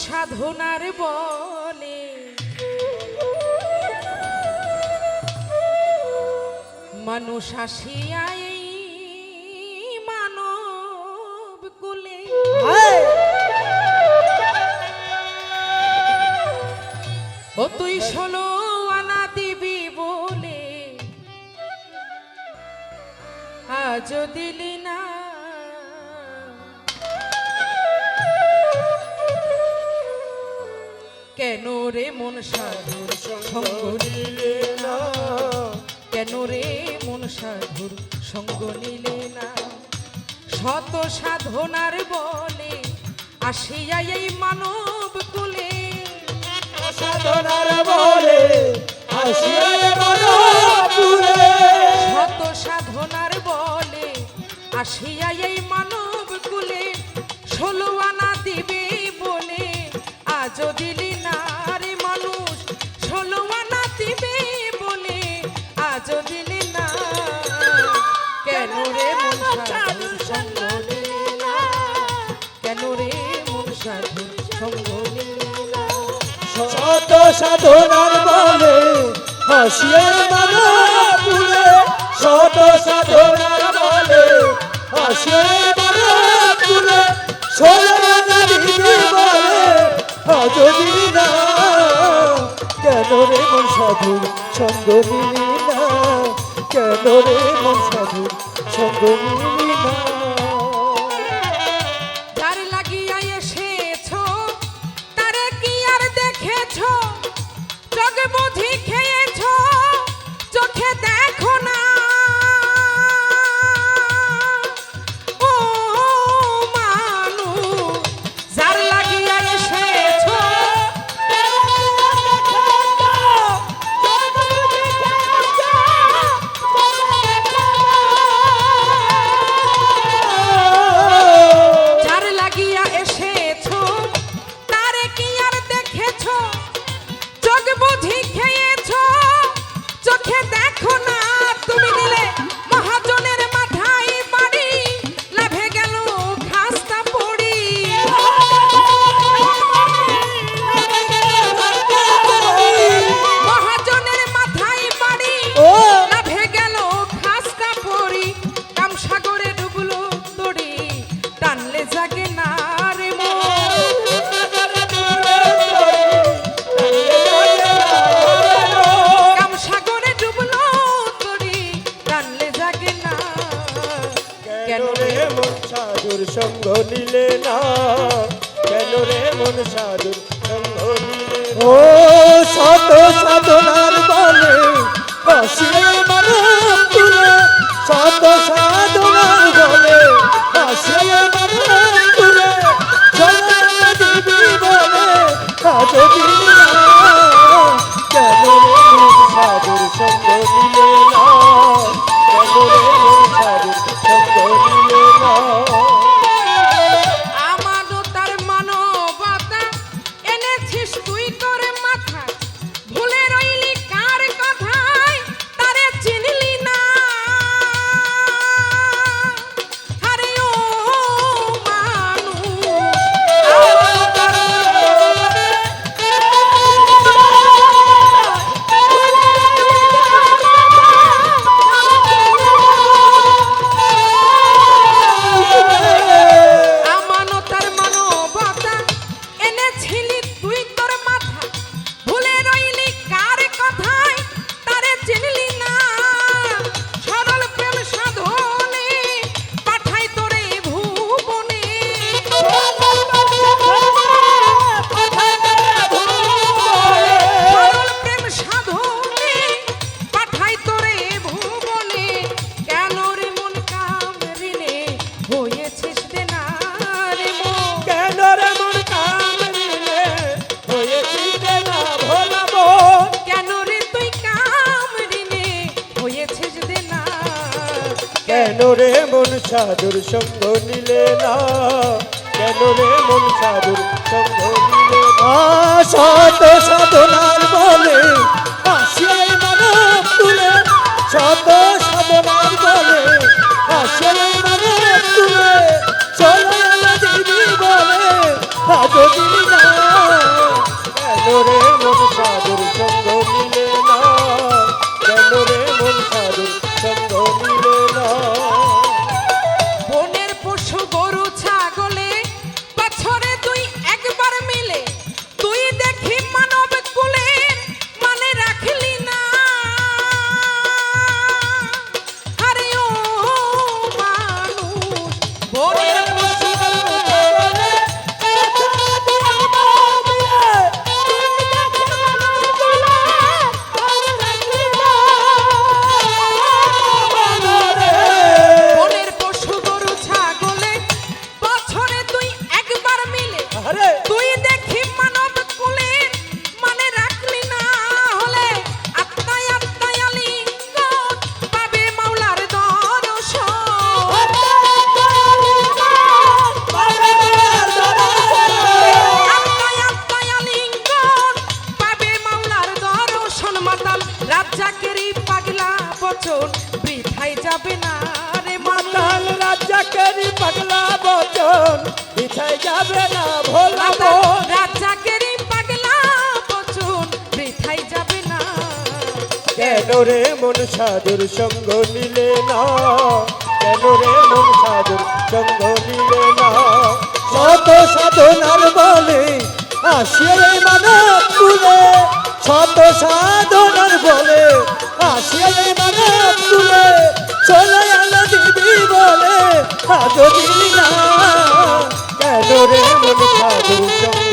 সাধনার বলে মানুষ আসিয়া এই মানব কুলে ও তুই 16 আনা দিবি বলে আজ দিলি না কেন রে মন সাধুর সঙ্গ নিলে না কেন রে মন সাধুর সঙ্গ নিলে না শত সাধনার বলে আসিয়া এই মানব কুলে সাধনার বলে আসিয়া এই মানব কুলে শত সাধনার বলে আসিয়া এই মানব কুলে 16 আনা দিবে বলে আজ দিলি না রে মানুষ 16 আনা দিবে বলে আজ দিলি না কেন রে মন সাধুর সঙ্গ নিলে না কেন রে মন সাধুর সঙ্গ নিলে না শত সাধনার বলে আসিয়া এই মানব কুলে শত সাধনার বলে আসিয়া এই মানব কুলে 16 আনা দিবি বলে আজ দিলি না কেন রে মন সাধুর সঙ্গ নিলি না কেন রে মন সাধুর সঙ্গ নিলি না যার লাগিয়া এসেছো তারে কি আর দেখেছো চোখ বুঝি খেয়েছো চোখে দেখো না ও মানুষ যার লাগিয়া এসেছো যার লাগিয়া এসেছো তারে কি আর দেখেছো চোখ বুঝি খেয়েছো চোখে দেখো না তুমি দিলে মহাজনের মাথায় বাড়ি লাভে গেল খাস্তা পড়ি মহাজনের মাথায় বাড়ি লাভে গেল খাস্তা পড়ি কাম সাগরে ডুবলো তড়ি টানলে জাগে না রে কাম সাগরে ডুবলো তড়ি টানলে জাগে না কেন রে মন সাধুর সঙ্গ নিলে না কেন রে মন সাধুর সঙ্গ নিলে ও শত সাধনার বলে আসিয়া এই মানব কুলে শত সাধনার বলে আসিয়া এই মানব কুলে 16 আনা দিবি বলে আজ দিলি না কেন রে মন সাধুর সঙ্গ নিলে না কেন রে মন সাধুর সঙ্গ নিলে না আমারও তার মানবতা এনেছিস তুই তোর মাথায় ভুলে রইলি কার কথায় তারে চিনলি না আরে ও আমানতার মানবতা এনেছিলি তুই তোর মাথা ভুলে রইলি কার কথায় তারে চিনলি না সরল প্রেম সাধনে পাঠাই তোরে ভুবনে সরল প্রেম সাধনে পাঠাই তোরে ভুবনে কেন রে মন কামড়িলে হয়েছিস রে না রে মন কেন রে মন কামড়িলে হয়েছিস না ভোলাবো কেন রে তুই কামড়িলে হয়েছিস রে না কেন রে মন সাধুর সঙ্গ নিলে না কেন রে মন সাধুর সঙ্গ নিলে না শত সাধনার বলে আসিয়া এই মানব কুলে শত সাধনার বলে আসিয়া এই মানব কুলে 16 আনা দিবি বলে আজ দিলি না বচন বৃথায় যাবে না রে মানুষ মাতাল রাজ্জাকেরই পাগলা বচন বিছাই যাবে না ভোলা মাতাল মন। রাজ্জাকেরই পাগলা বচন বৃথায় যাবে না কেন রে মন সাধুর সঙ্গ নিলে না, কেন রে মন সাধুর সঙ্গ নিলে না। শত সাধনার বলে আসিয়ে মানব তুলে, শত সাধনার বলে আসিয়ে মানব তুলে, চলে আলো দিদি বলে আজ দিলি না। কেন রে মন সাধুর সঙ্গ